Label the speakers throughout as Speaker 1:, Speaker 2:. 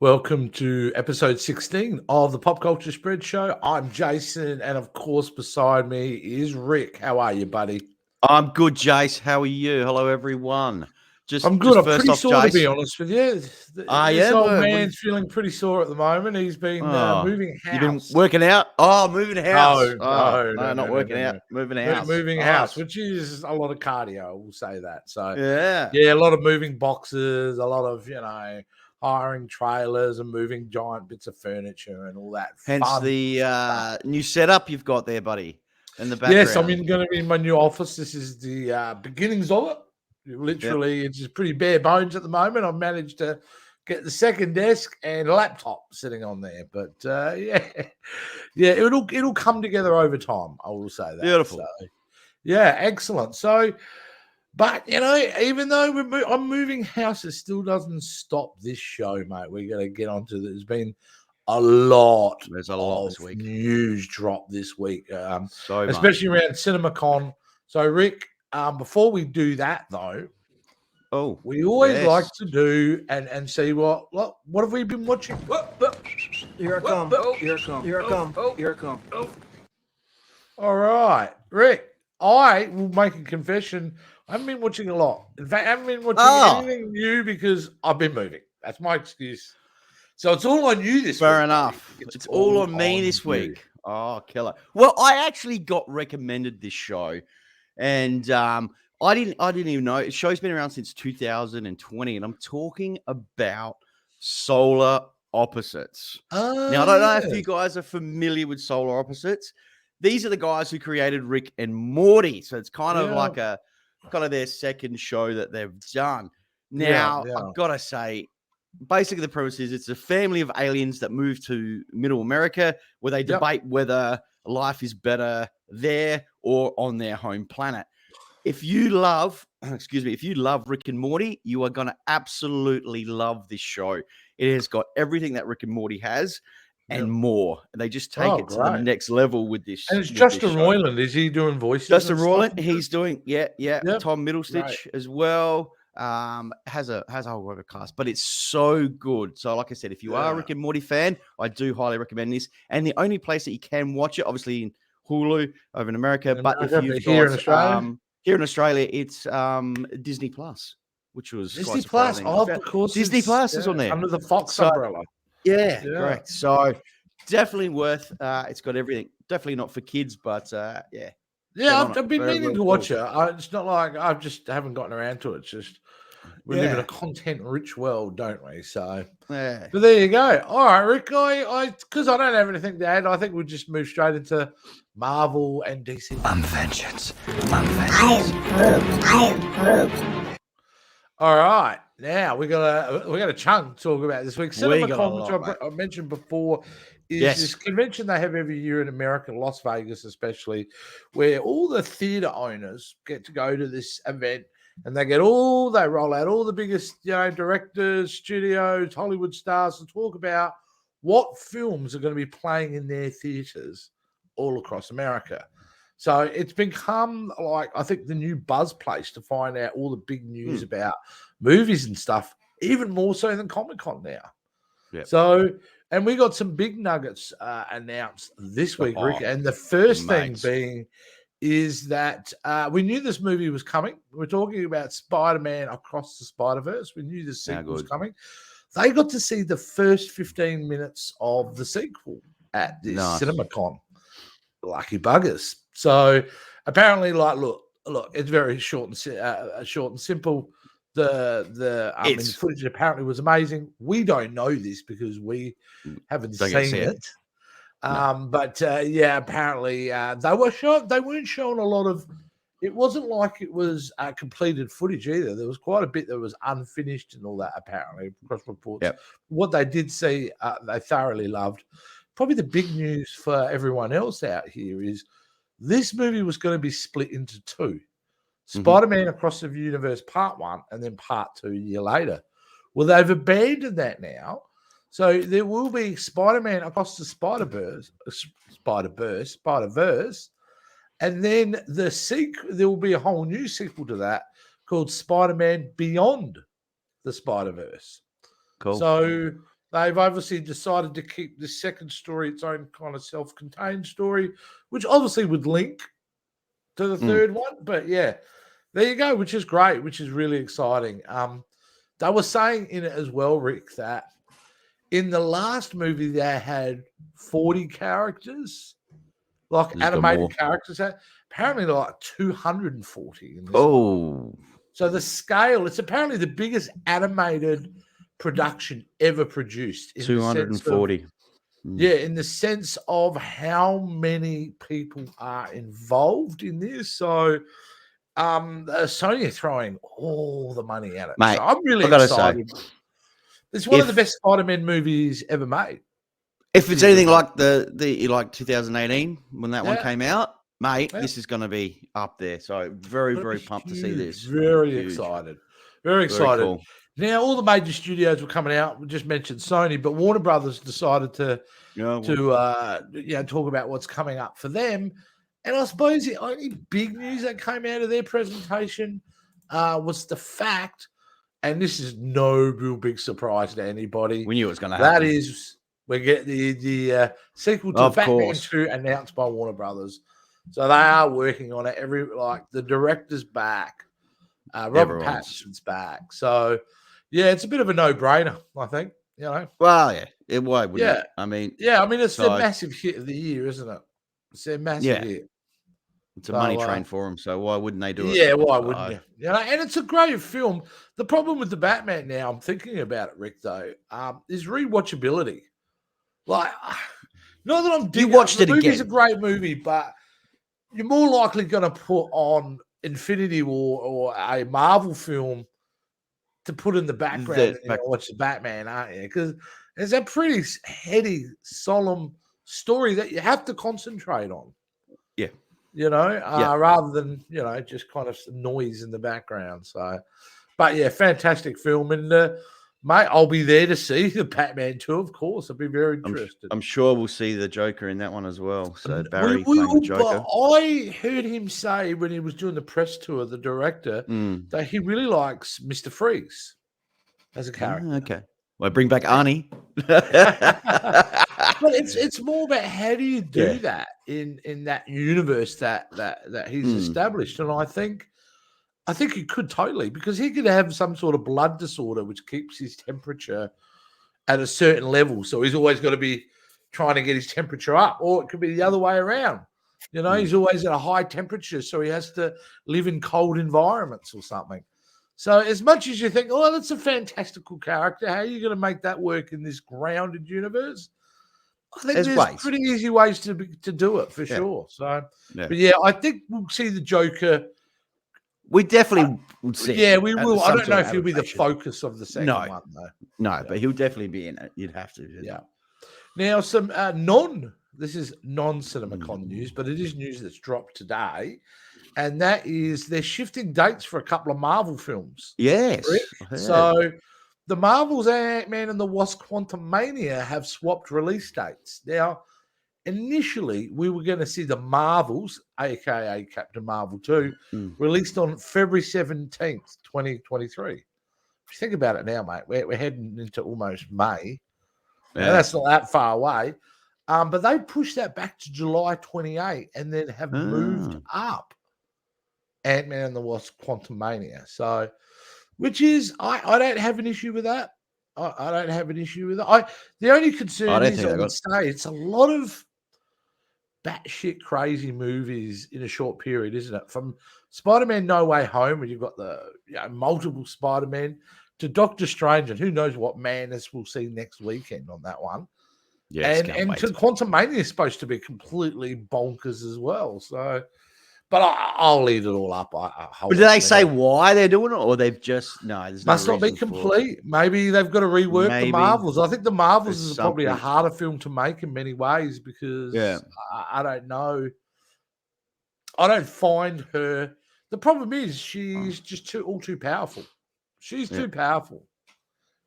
Speaker 1: Welcome to episode 16 of the Pop Culture Spread Show. I'm Jason, and of course, beside me is Rick. How are you, buddy?
Speaker 2: I'm good, Jace. How are you? Hello, everyone.
Speaker 1: I'm good. I'm
Speaker 2: First
Speaker 1: pretty
Speaker 2: off,
Speaker 1: sore, to be
Speaker 2: Jace.
Speaker 1: honest with you. This
Speaker 2: Yeah,
Speaker 1: old man's feeling pretty sore at the moment. He's been moving house.
Speaker 2: You've been working out? Oh, moving house.
Speaker 1: No,
Speaker 2: not working out. Moving house.
Speaker 1: Moving
Speaker 2: Nice.
Speaker 1: house, which is a lot of cardio. I will say that. So
Speaker 2: yeah,
Speaker 1: a lot of moving boxes, a lot of hiring trailers and moving giant bits of furniture and all that.
Speaker 2: Hence
Speaker 1: fun
Speaker 2: the
Speaker 1: stuff.
Speaker 2: new setup you've got there, buddy, in the background.
Speaker 1: Yes, I'm going to be in my new office. This is the beginnings of it. Literally, It's just pretty bare bones at the moment. I've managed to get the second desk and a laptop sitting on there. But it'll come together over time. I will say that.
Speaker 2: Beautiful.
Speaker 1: So, excellent. So, but even though I'm moving house, it still doesn't stop this show, mate. We're going to get onto this. There's been a lot.
Speaker 2: There's a lot
Speaker 1: of
Speaker 2: this week.
Speaker 1: News drop this week,
Speaker 2: especially
Speaker 1: around CinemaCon. So, Rick, before we do that, though, we always like to do and see what have we been watching?
Speaker 3: Here I come. Here I come. Here I come. Here I come.
Speaker 1: All right, Rick. I will make a confession. I haven't been watching a lot. In fact, I haven't been watching anything new because I've been moving. That's my excuse. So it's all on you this week.
Speaker 2: Fair enough. It's all on me this week. Oh, killer. Well, I actually got recommended this show, and I didn't even know. The show's been around since 2020, and I'm talking about Solar Opposites. Now, I don't know if you guys are familiar with Solar Opposites. These are the guys who created Rick and Morty, so it's kind of like their second show that they've done. Now, I've got to say, basically the premise is it's a family of aliens that move to Middle America where they debate whether life is better there or on their home planet. If you love Rick and Morty, you are going to absolutely love this show. It has got everything that Rick and Morty has and more. And they just take it to the next level with this.
Speaker 1: And it's Justin Roiland. Is he doing voices?
Speaker 2: Justin Roiland, he's doing, Tom Middlestitch as well. Has a whole other cast, but it's so good. So, like I said, if you are a Rick and Morty fan, I do highly recommend this. And the only place that you can watch it, obviously in Hulu over in America, but if you've got here in Australia, it's Disney Plus, which was
Speaker 1: Disney Plus. Oh, of course,
Speaker 2: Disney Plus is on there
Speaker 1: under the Fox umbrella.
Speaker 2: Yeah, correct. So definitely worth. It's got everything. Definitely not for kids, but
Speaker 1: Yeah, I've been meaning to watch it. It's not like I just haven't gotten around to it. It's just we live in a content-rich world, don't we? So, but there you go. All right, Rick. Because I don't have anything to add, I think we'll just move straight into Marvel and DC.
Speaker 3: I'm vengeance.
Speaker 1: All right, now we got a chunk to talk about this week. CinemaCon, which I mentioned before, is this convention they have every year in America, Las Vegas especially, where all the theater owners get to go to this event and they roll out all the biggest directors, studios, Hollywood stars to talk about what films are going to be playing in their theaters all across America. So it's become I think the new buzz place to find out all the big news about movies and stuff, even more so than Comic-Con now.
Speaker 2: Yep.
Speaker 1: So, and we got some big nuggets announced this week, Rick. And the first thing being is that we knew this movie was coming. We're talking about Spider-Man Across the Spider-Verse. We knew the sequel was coming. They got to see the first 15 minutes of the sequel at this CinemaCon. Lucky buggers. So apparently, look, it's very short and simple. The footage apparently was amazing. We don't know this because we haven't seen it. But apparently they weren't showing a lot of. It wasn't like it was completed footage either. There was quite a bit that was unfinished and all that. Apparently, across reports. What they did see, they thoroughly loved. Probably the big news for everyone else out here is this movie was going to be split into two. Spider-Man Across the Universe Part 1 and then Part 2 a year later. Well, they've abandoned that now. So there will be Spider-Man Across the Spider-Verse, and then the sequel. There will be a whole new sequel to that called Spider-Man Beyond the Spider-Verse.
Speaker 2: Cool.
Speaker 1: So They've obviously decided to keep this second story its own kind of self-contained story, which obviously would link to the third one. But yeah, there you go, which is great, which is really exciting. They were saying in it as well, Rick, that in the last movie they had 40 characters, like animated characters. Apparently they're like 240 in this one. So the scale, it's apparently the biggest animated production ever produced.
Speaker 2: 240.
Speaker 1: Yeah, in the sense of how many people are involved in this. So Sony are throwing all the money at it.
Speaker 2: Mate,
Speaker 1: so I'm really excited. It's one of the best Spider-Man movies ever made.
Speaker 2: If it's anything like the like 2018 when that one came out, mate, this is going to be up there. So very, very pumped to see this.
Speaker 1: Very excited. Very excited.
Speaker 2: Cool.
Speaker 1: Now, all the major studios were coming out. We just mentioned Sony, but Warner Brothers decided to talk about what's coming up for them. And I suppose the only big news that came out of their presentation was the fact, and this is no real big surprise to anybody.
Speaker 2: We knew it was going to happen.
Speaker 1: That is, we get the sequel to Batman 2 announced by Warner Brothers. So they are working on it. The director's back. Robert Pattinson's back. So, yeah, it's a bit of a no-brainer, I think. You know.
Speaker 2: Well, yeah. Why wouldn't it? I mean,
Speaker 1: it's their massive hit of the year, isn't it? It's their massive hit.
Speaker 2: It's a money train for them, so why wouldn't they do it?
Speaker 1: Yeah, why wouldn't you? You know, and it's a great film. The problem with the Batman now, I'm thinking about it, Rick, though, is rewatchability. Like, not that I'm digging.
Speaker 2: You watched it
Speaker 1: again. The movie's
Speaker 2: again.
Speaker 1: a great movie, but you're more likely going to put on Infinity War or a Marvel film to put in the background and watch the Batman, aren't you? Because it's a pretty heady, solemn story that you have to concentrate on.
Speaker 2: Yeah.
Speaker 1: You know, rather than, just kind of some noise in the background. So, but yeah, fantastic film. And, mate, I'll be there to see the Batman 2, of course. I'll be very interested.
Speaker 2: I'm sure we'll see the Joker in that one as well. So Barry playing the Joker.
Speaker 1: But I heard him say when he was doing the press tour, the director, that he really likes Mr. Freeze as a character.
Speaker 2: Okay. Well, bring back Arnie.
Speaker 1: But it's more about how do you do that in that universe that he's established. And I think he could totally, because he could have some sort of blood disorder which keeps his temperature at a certain level. So he's always got to be trying to get his temperature up, or it could be the other way around. You know, he's always at a high temperature, so he has to live in cold environments or something. So as much as you think, oh, that's a fantastical character, how are you going to make that work in this grounded universe? I think there's pretty easy ways to do it for sure. So, but yeah, I think we'll see the Joker.
Speaker 2: We definitely will see.
Speaker 1: Yeah, we will. I don't know if he'll be the focus of the second one, though.
Speaker 2: No, but he'll definitely be in it. You'd have to.
Speaker 1: Yeah. Now, some this is non-CinemaCon news, but it is news that's dropped today. And that is they're shifting dates for a couple of Marvel films.
Speaker 2: Yes.
Speaker 1: So the Marvel's AntMan and the Wasp Quantumania have swapped release dates. Now, initially, we were going to see the Marvels, a.k.a. Captain Marvel 2, released on February 17th, 2023. If you think about it now, mate, we're heading into almost May. Yeah. Now, that's not that far away. But they pushed that back to July 28 and then have moved up Ant-Man and the Wasp Quantumania. So, which is, I don't have an issue with that. I don't have an issue with it. The only concern is, I would say, it's a lot of batshit crazy movies in a short period, isn't it? From Spider-Man No Way Home, where you've got the multiple Spider-Man, to Doctor Strange, and who knows what madness we'll see next weekend on that one. Yeah, and to Quantumania is supposed to be completely bonkers as well. So, but I'll leave it all up.
Speaker 2: But do they say why they're doing it, or they've just there's
Speaker 1: must not be complete. Maybe they've got to rework the Marvels. I think the Marvels is probably a harder film to make in many ways because I don't know. I don't find her. The problem is she's just too powerful. She's too powerful.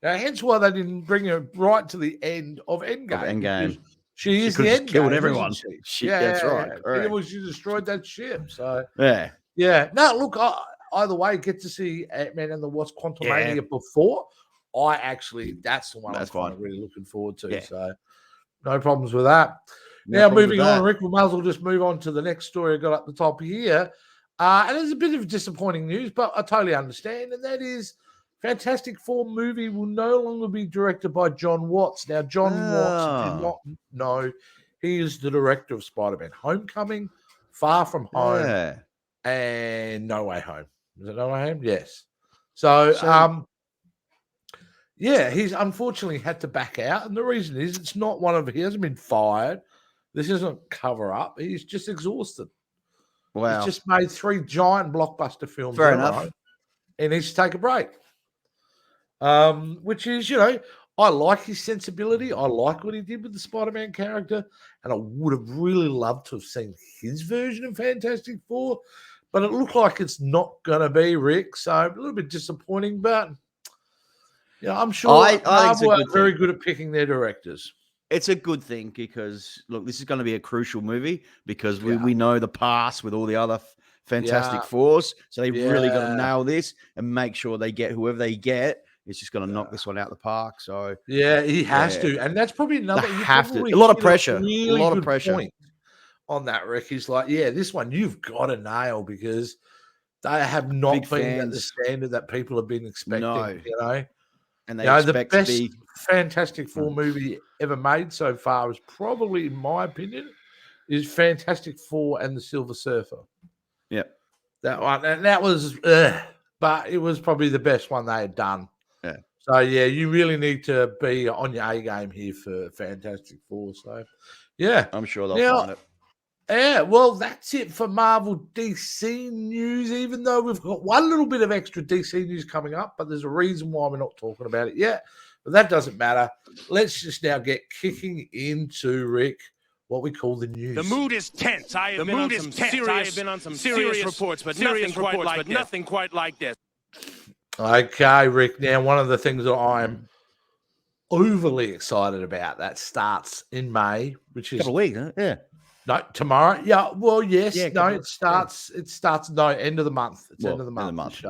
Speaker 1: Now, hence why they didn't bring her right to the end of Endgame. She is the end.
Speaker 2: Killed everyone. That's right.
Speaker 1: She destroyed that ship. So
Speaker 2: yeah.
Speaker 1: No, look. Either way, get to see Ant-Man and the Wasp Quantumania before. that's the one I'm kind of really looking forward to.
Speaker 2: Yeah.
Speaker 1: So no problems with that.
Speaker 2: No
Speaker 1: now, moving on, Rick, we might as well just move on to the next story I got up the top here. And there's a bit of disappointing news, but I totally understand. And that is Fantastic Four movie will no longer be directed by John Watts. Now, John Watts, if you not know, he is the director of Spider-Man Homecoming, Far From Home, and No Way Home. Is it No Way Home? Yes. So yeah, he's unfortunately had to back out. And the reason is he hasn't been fired. This isn't cover up. He's just exhausted.
Speaker 2: Wow.
Speaker 1: He's just made 3 giant blockbuster films.
Speaker 2: Fair enough.
Speaker 1: He needs to take a break. Which is, I like his sensibility. I like what he did with the Spider-Man character. And I would have really loved to have seen his version of Fantastic Four. But it looked like it's not going to be, Rick. So a little bit disappointing. But, I'm sure Marvel are very good at picking their directors.
Speaker 2: It's a good thing because, look, this is going to be a crucial movie because we know the past with all the other Fantastic Fours. So they've really got to nail this and make sure they get whoever they get. It's just going to knock this one out the park. So
Speaker 1: he has to. And that's probably another
Speaker 2: a lot of pressure.
Speaker 1: Really
Speaker 2: a lot of pressure
Speaker 1: point on that, Rick. He's like, this one you've got to nail because they have not been at the standard that people have been expecting,
Speaker 2: And they expect
Speaker 1: the best
Speaker 2: to be
Speaker 1: Fantastic Four movie ever made so far is probably, in my opinion, is Fantastic Four and the Silver Surfer.
Speaker 2: Yep.
Speaker 1: That one. And that was, but it was probably the best one they had done.
Speaker 2: Yeah.
Speaker 1: So, you really need to be on your A game here for Fantastic Four. So,
Speaker 2: I'm sure they'll find it.
Speaker 1: Yeah, well, that's it for Marvel DC news, even though we've got one little bit of extra DC news coming up, but there's a reason why we're not talking about it yet. But that doesn't matter. Let's just now get kicking into, Rick, what we call the news.
Speaker 4: The mood is tense. I have been on some serious reports, but nothing quite like this.
Speaker 1: Okay, Rick. Now, one of the things that I'm overly excited about that starts in May, which is
Speaker 2: a couple of weeks, huh? Yeah.
Speaker 1: No, tomorrow. Yeah, well, yes. No, it starts. Yeah. It starts. No, end of the month. It's end of the month.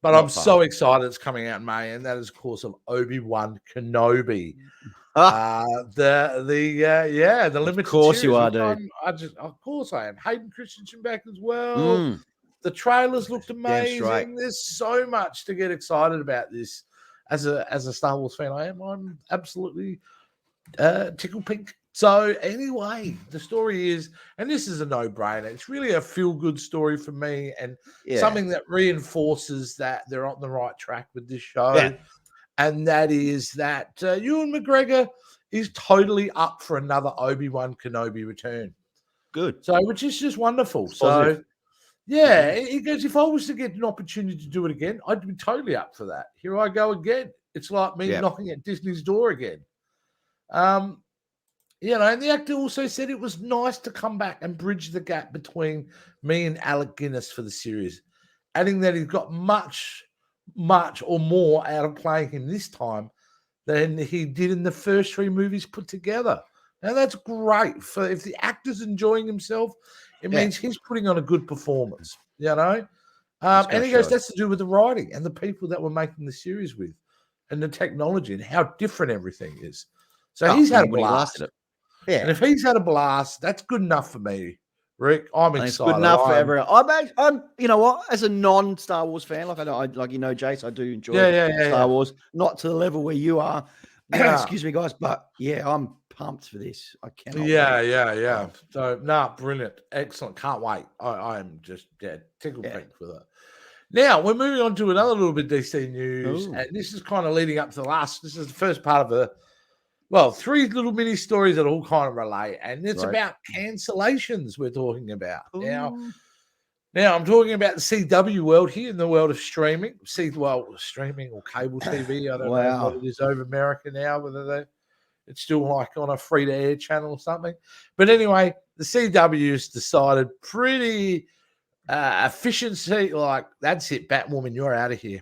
Speaker 1: But I'm so excited it's coming out in May, and that is, of course, of Obi-Wan Kenobi. The limited.
Speaker 2: Of course
Speaker 1: series.
Speaker 2: You are, dude.
Speaker 1: Of course I am. Hayden Christensen back as well. The trailers looked amazing.
Speaker 2: Right.
Speaker 1: There's so much to get excited about this. As a Star Wars fan, I'm absolutely tickled pink. So anyway, the story is, and this is a no-brainer, it's really a feel-good story for me and something that reinforces that they're on the right track with this show. Yeah. And that is that Ewan McGregor is totally up for another Obi-Wan Kenobi return.
Speaker 2: Good.
Speaker 1: So, which is just wonderful. So, he goes, if I was to get an opportunity to do it again, I'd be totally up for that. Here I go again. It's like me knocking at Disney's door again. And the actor also said it was nice to come back and bridge the gap between me and Alec Guinness for the series, adding that he's got much or more out of playing him this time than he did in the first 3 movies put together. Now, that's great. If the actor's enjoying himself, it means he's putting on a good performance, And he goes, that's to do with the writing and the people that we're making the series with and the technology and how different everything is. So he's had a blast.
Speaker 2: Yeah,
Speaker 1: and if he's had a blast, that's good enough for me, Rick. I'm excited. It's
Speaker 2: good enough for everyone. I'm, you know what? As a non-Star Wars fan, Jace, I do enjoy Star Wars. Not to the level where you are. Excuse me, guys, but I'm pumped for this. I cannot.
Speaker 1: Yeah. So brilliant, excellent. Can't wait. I am just tickled pink for that. Now we're moving on to another little bit of DC news, and this is kind of leading up to the last. This is the first part of 3 little mini stories that all kind of relate, and it's about cancellations we're talking about. Now I'm talking about the CW world here in the world of streaming. Streaming or cable TV. I don't know what it is over America now, whether it's still like on a free-to-air channel or something. But anyway, the CW's decided pretty efficiency, like, that's it, Batwoman, you're out of here.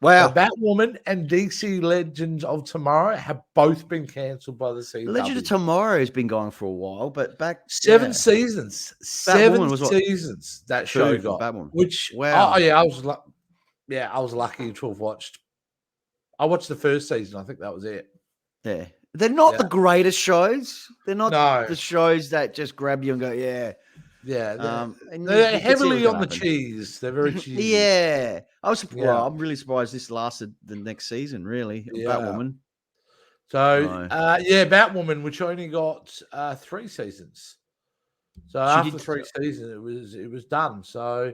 Speaker 2: Wow.
Speaker 1: So Batwoman and DC Legends of Tomorrow have both been cancelled by the CW.
Speaker 2: Legend of Tomorrow has been going for a while, but back
Speaker 1: 7 seasons.
Speaker 2: Batwoman
Speaker 1: 7 seasons that show got.
Speaker 2: Batwoman.
Speaker 1: Which
Speaker 2: I was
Speaker 1: lucky to have watched I watched the first season. I think that was it.
Speaker 2: Yeah. They're not the greatest shows. They're not the shows that just grab you and go, yeah.
Speaker 1: Yeah.
Speaker 2: And
Speaker 1: they're
Speaker 2: you can see
Speaker 1: heavily
Speaker 2: what's
Speaker 1: on the
Speaker 2: gonna happen.
Speaker 1: cheese. They're very cheesy.
Speaker 2: Yeah. I'm really surprised this lasted the next season, really.
Speaker 1: Yeah.
Speaker 2: Batwoman.
Speaker 1: So, Batwoman, which only got 3 seasons. So after 3 seasons, it was done. So,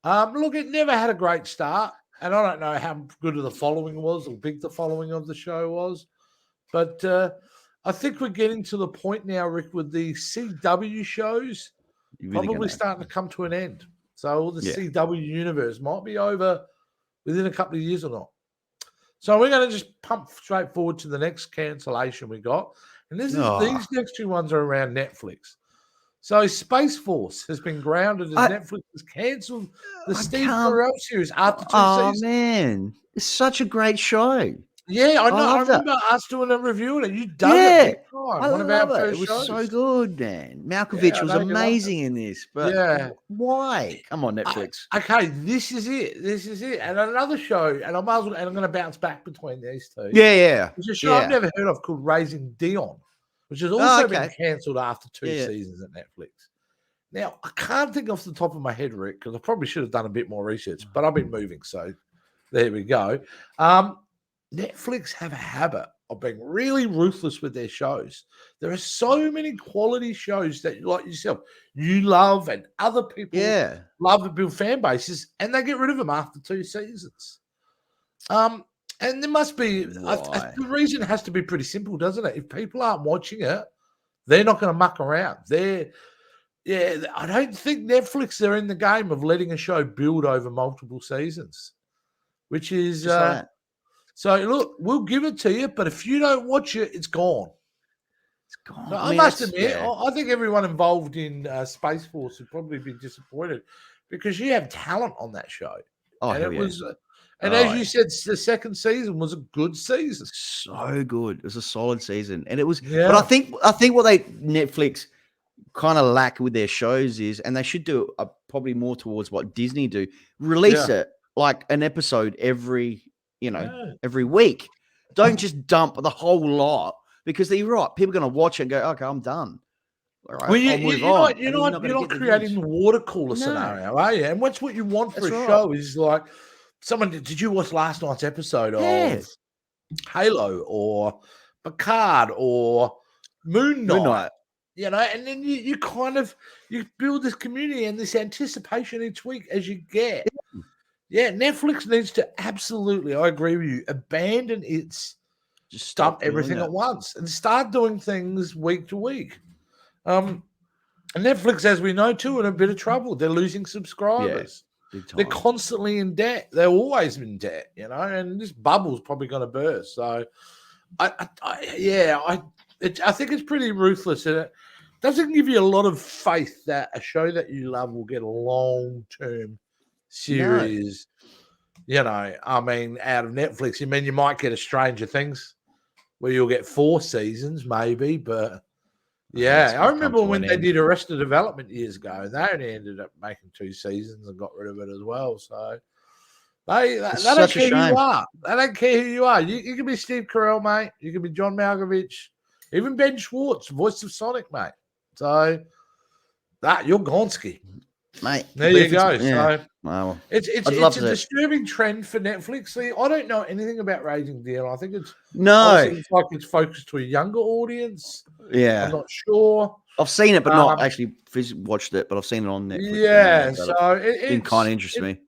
Speaker 1: look, it never had a great start. And I don't know how good the following was or big the following of the show was. But I think we're getting to the point now, Rick, with the CW shows probably starting to come to an end. So all the CW universe might be over within a couple of years or not. So we're going to just pump straight forward to the next cancellation we got. And these next 2 ones are around Netflix. So Space Force has been grounded as Netflix has cancelled the Steve Carell series after 2 seasons.
Speaker 2: Oh, man. It's such a great show.
Speaker 1: Yeah, I know. I remember us doing a review on it. You dug it.
Speaker 2: I love it. It was so good, man. Malkovich was amazing in this. But why? Come on, Netflix.
Speaker 1: Okay, this is it. And another show, and I'm going to bounce back between these two.
Speaker 2: Yeah.
Speaker 1: It's a show I've never heard of called Raising Dion, which has also been cancelled after 2 seasons at Netflix. Now, I can't think off the top of my head, Rick, because I probably should have done a bit more research, but I've been moving, so there we go. Netflix have a habit of being really ruthless with their shows. There are so many quality shows that, like yourself, you love and other people love and build fan bases, and they get rid of them after 2 seasons. And there must be the reason has to be pretty simple, doesn't it? If people aren't watching it, they're not going to muck around. I don't think Netflix are in the game of letting a show build over multiple seasons, which is so look, we'll give it to you, but if you don't watch it, it's gone.
Speaker 2: It's gone.
Speaker 1: So I must admit, I think everyone involved in Space Force would probably be disappointed because you have talent on that show. And it was, as you said, the second season was a good season.
Speaker 2: So good. It was a solid season, and it was. But I think what Netflix kind of lack with their shows is, and they should do probably more towards what Disney do, release it like an episode every week. Don't just dump the whole lot because you're right. People are going to watch it and go, okay, I'm done. All right,
Speaker 1: you're not creating the water cooler scenario, are you? And what's what you want for a show is like someone. Did you watch last night's episode of Halo or Picard or Moon Knight? You know, and then you kind of build this community and this anticipation each week as you get. Yeah, Netflix needs to absolutely, I agree with you, abandon its just dump everything at once and start doing things week to week. And Netflix, as we know, too, in a bit of trouble. They're losing subscribers. They're constantly in debt. They're always in debt, and this bubble's probably going to burst. So, I think it's pretty ruthless. And it doesn't give you a lot of faith that a show that you love will get a long-term series, out of Netflix. You might get a Stranger Things where you'll get 4 seasons, maybe, but I remember when they did Arrested Development years ago, they only ended up making 2 seasons and got rid of it as well. So they don't care who you are. They don't care who you are. You can be Steve Carell, mate. You can be John Malkovich, even Ben Schwartz, voice of Sonic, mate. So you're Gonski.
Speaker 2: Mate,
Speaker 1: there you go.
Speaker 2: Yeah.
Speaker 1: So
Speaker 2: wow.
Speaker 1: It's a disturbing trend for Netflix. See, I don't know anything about Raising Dion. I think it's like it's focused to a younger audience.
Speaker 2: Yeah,
Speaker 1: I'm not sure.
Speaker 2: I've seen it, but not actually watched it. But I've seen it on Netflix.
Speaker 1: Yeah, so it
Speaker 2: didn't kind of interest me.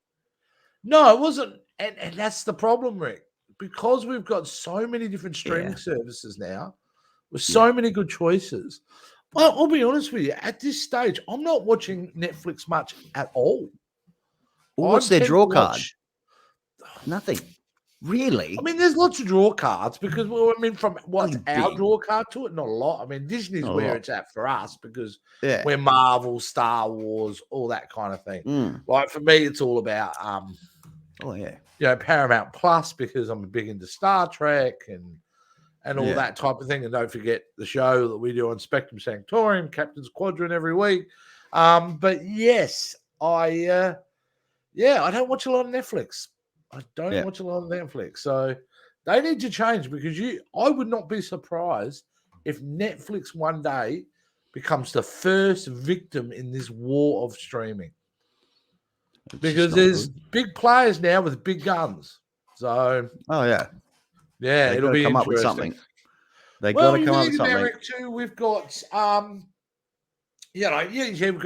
Speaker 1: No, it wasn't, and that's the problem, Rick. Because we've got so many different streaming services now, with so many good choices. Well, I'll be honest with you. At this stage, I'm not watching Netflix much at all.
Speaker 2: Well, what's their draw card? Nothing. Really?
Speaker 1: I mean, there's lots of draw cards because, from what's our draw card to it, not a lot. I mean, Disney's where it's at for us because we're Marvel, Star Wars, all that kind of thing. Like for me, it's all about Paramount Plus because I'm big into Star Trek and all that type of thing. And don't forget the show that we do on Spectrum Sanctorium, Captain's Quadrant every week. But yes, I don't watch a lot of Netflix. I don't watch a lot of Netflix. So They need to change because I would not be surprised if Netflix one day becomes the first victim in this war of streaming. Because there's big players now with big guns. So,
Speaker 2: They
Speaker 1: it'll be
Speaker 2: come
Speaker 1: interesting.
Speaker 2: up with something. They got to come up with something.
Speaker 1: Too, we've got,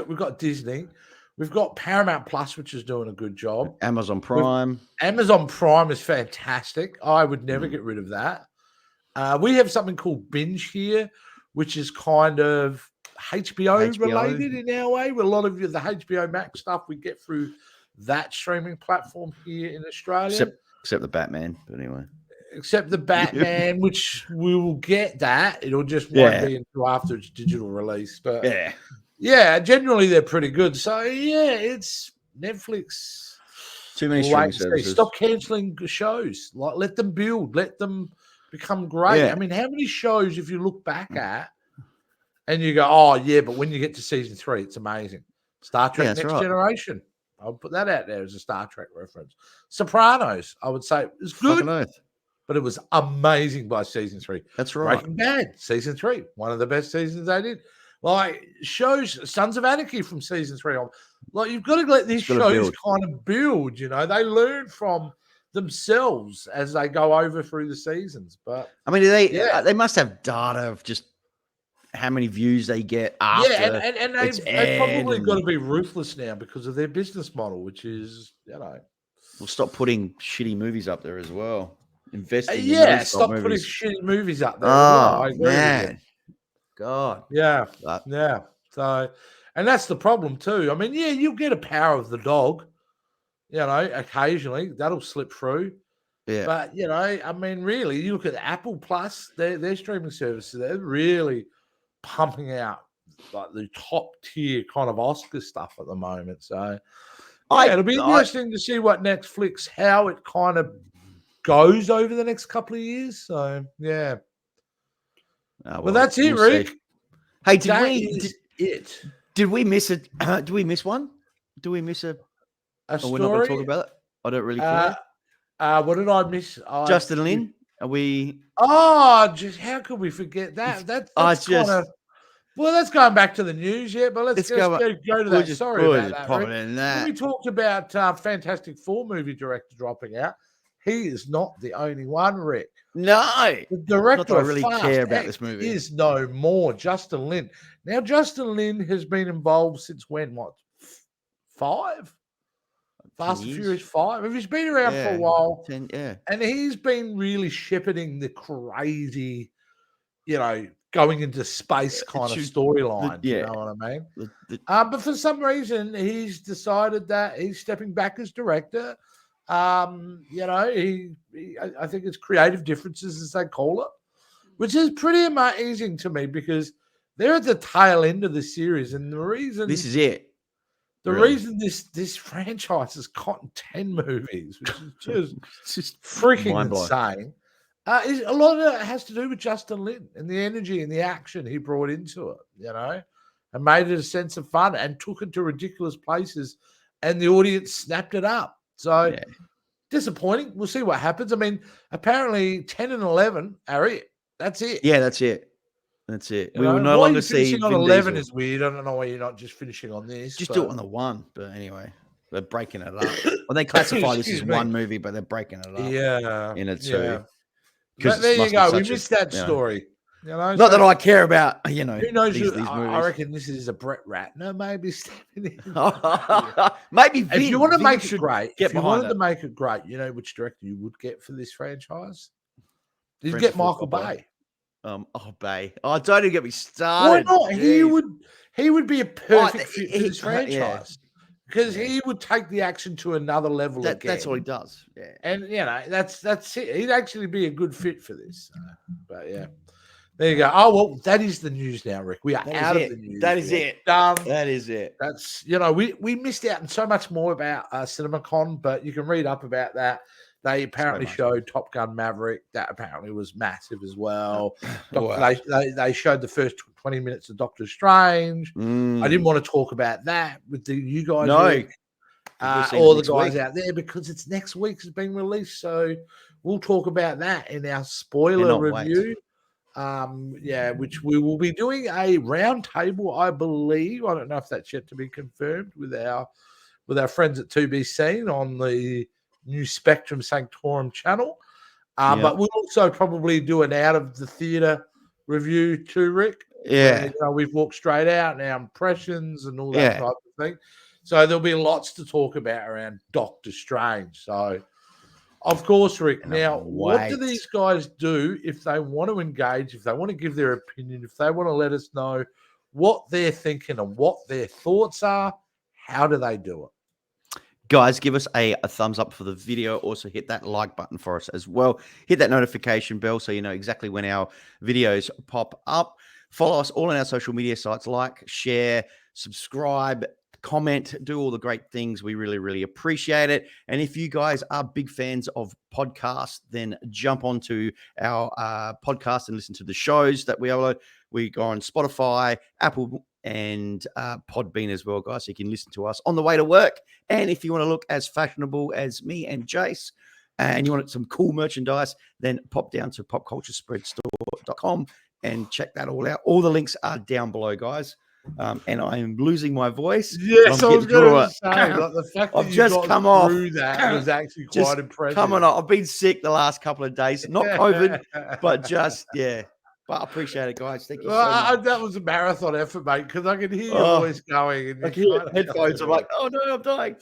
Speaker 1: we've got Disney. We've got Paramount Plus, which is doing a good job.
Speaker 2: Amazon Prime.
Speaker 1: Amazon Prime is fantastic. I would never get rid of that. We have something called Binge here, which is kind of HBO related in our way. With a lot of the HBO Max stuff we get through that streaming platform here in Australia.
Speaker 2: Except the Batman, but anyway.
Speaker 1: Except the Batman, which we will get that. It'll just won't be until after its digital release. But generally they're pretty good. So it's Netflix.
Speaker 2: Too many streaming services.
Speaker 1: Stop cancelling shows. Like, let them build. Let them become great.
Speaker 2: Yeah.
Speaker 1: I mean, how many shows, if you look back at, and you go, oh yeah, but when you get to season 3, it's amazing. Star Trek Next Generation. I'll put that out there as a Star Trek reference. Sopranos, I would say, it was good, but it was amazing by season 3.
Speaker 2: That's right.
Speaker 1: Breaking Bad, season 3, one of the best seasons they did. Like, shows, Sons of Anarchy from season 3 on. Like, you've got to let these shows kind of build. You know, they learn from themselves as they go over through the seasons. But
Speaker 2: I mean, they must have data of just how many views they get after.
Speaker 1: Yeah, and they've probably got to be ruthless now because of their business model, which is,
Speaker 2: we'll stop putting shitty movies up there as well. Investing
Speaker 1: stop putting shitty movies up there.
Speaker 2: Oh, man. God.
Speaker 1: Yeah. So, and that's the problem too. I mean, you'll get a Power of the Dog, occasionally. That'll slip through.
Speaker 2: Yeah.
Speaker 1: But, I mean, really, you look at Apple Plus, their streaming services, they're really pumping out like the top tier kind of Oscar stuff at the moment. So it'll be interesting to see what Netflix, how it kind of goes over the next couple of years. So well, that's it, Rick.
Speaker 2: See. Hey, did we miss it? Did we miss one? Do we miss a story? We're not going to talk about it. I don't really care.
Speaker 1: What did I miss?
Speaker 2: Justin Lin. Are we?
Speaker 1: Just how could we forget that? That's kind of. Well, that's going back to the news, but let's go to that. Sorry about that. When we talked about Fantastic Four movie director dropping out, he is not the only one, Rick.
Speaker 2: No,
Speaker 1: the director
Speaker 2: I really care about this movie
Speaker 1: is no more. Justin Lin. Now, Justin Lin has been involved since when? What? 5? Fast and Furious 5. He's been around for a while.
Speaker 2: 10,
Speaker 1: and he's been really shepherding the crazy, going into space kind of storyline. You know what I mean? But for some reason, he's decided that he's stepping back as director. I think it's creative differences, as they call it, which is pretty amazing to me because they're at the tail end of the series. And the reason
Speaker 2: this is it.
Speaker 1: The reason this franchise has gotten 10 movies, which is just freaking insane, is a lot of it has to do with Justin Lin and the energy and the action he brought into it, and made it a sense of fun and took it to ridiculous places, and the audience snapped it up. So disappointing. We'll see what happens. I mean, apparently 10 and 11 are it. That's it.
Speaker 2: Yeah, that's it. That's it. We will no longer see
Speaker 1: on 11 is weird. I don't know why you're not just finishing on this.
Speaker 2: Just do it on the 1. But anyway, they're breaking it up. Well, they classify this as one movie, but they're breaking it up.
Speaker 1: Yeah,
Speaker 2: in a 2.
Speaker 1: Yeah. But there you go. We missed that story.
Speaker 2: Not that I care about. Who knows?
Speaker 1: These movies. I reckon this is a Brett Ratner maybe stepping in.
Speaker 2: Maybe
Speaker 1: if you want to make it great, if you wanted to make it great, you know which director you would get for this franchise? You'd get Michael Bay.
Speaker 2: Bay. Oh, don't even get me started.
Speaker 1: Why not? Jeez. He would be a perfect fit for this franchise because he would take the action to another level.
Speaker 2: That's what he does. Yeah,
Speaker 1: and that's it. He'd actually be a good fit for this. But there you go. Oh well, that is the news now, Rick. We are out of the news.
Speaker 2: That is it.
Speaker 1: Done.
Speaker 2: That is it.
Speaker 1: That's we missed out on so much more about CinemaCon, but you can read up about that. They apparently showed Top Gun Maverick. That apparently was massive as well. They showed the first 20 minutes of Doctor Strange. I didn't want to talk about that with you guys.
Speaker 2: No.
Speaker 1: All the guys out there because it's next week. It's being released. So we'll talk about that in our spoiler review. Which we will be doing a round table, I believe. I don't know if that's yet to be confirmed with our friends at 2B Scene on the new Spectrum Sanctorum channel. But we'll also probably do an out of the theater review too, Rick.
Speaker 2: Yeah.
Speaker 1: Where, we've walked straight out and our impressions and all that type of thing. So there'll be lots to talk about around Doctor Strange. So, of course, Rick. Now, what do these guys do if they want to engage, if they want to give their opinion, if they want to let us know what they're thinking and what their thoughts are? How do they do it?
Speaker 2: Guys, give us a thumbs up for the video. Also, hit that like button for us as well. Hit that notification bell so you know exactly when our videos pop up. Follow us all on our social media sites. Like, share, subscribe, comment, do all the great things. We really, really appreciate it. And if you guys are big fans of podcasts, then jump onto our podcast and listen to the shows that we upload. We go on Spotify, Apple, and Podbean as well, guys. So you can listen to us on the way to work. And if you want to look as fashionable as me and Jace, and you want some cool merchandise, then pop down to popculturespreadstore.com and check that all out. All the links are down below, guys. And I am losing my voice.
Speaker 1: Yes, I was going to say, the fact that
Speaker 2: I've just come
Speaker 1: through that was actually quite impressive.
Speaker 2: Come on, I've been sick the last couple of days. Not COVID, but just, But I appreciate it, guys. Thank you so much.
Speaker 1: That was a marathon effort, mate, because I can hear your voice going. And
Speaker 2: I hear headphones. I'm like, oh, no, I'm dying.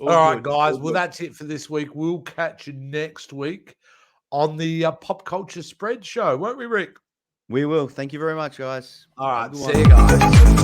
Speaker 1: All right, guys. Well, that's it for this week. We'll catch you next week on the Pop Culture Spread Show, won't we, Rick?
Speaker 2: We will. Thank you very much, guys.
Speaker 1: All right. See you guys.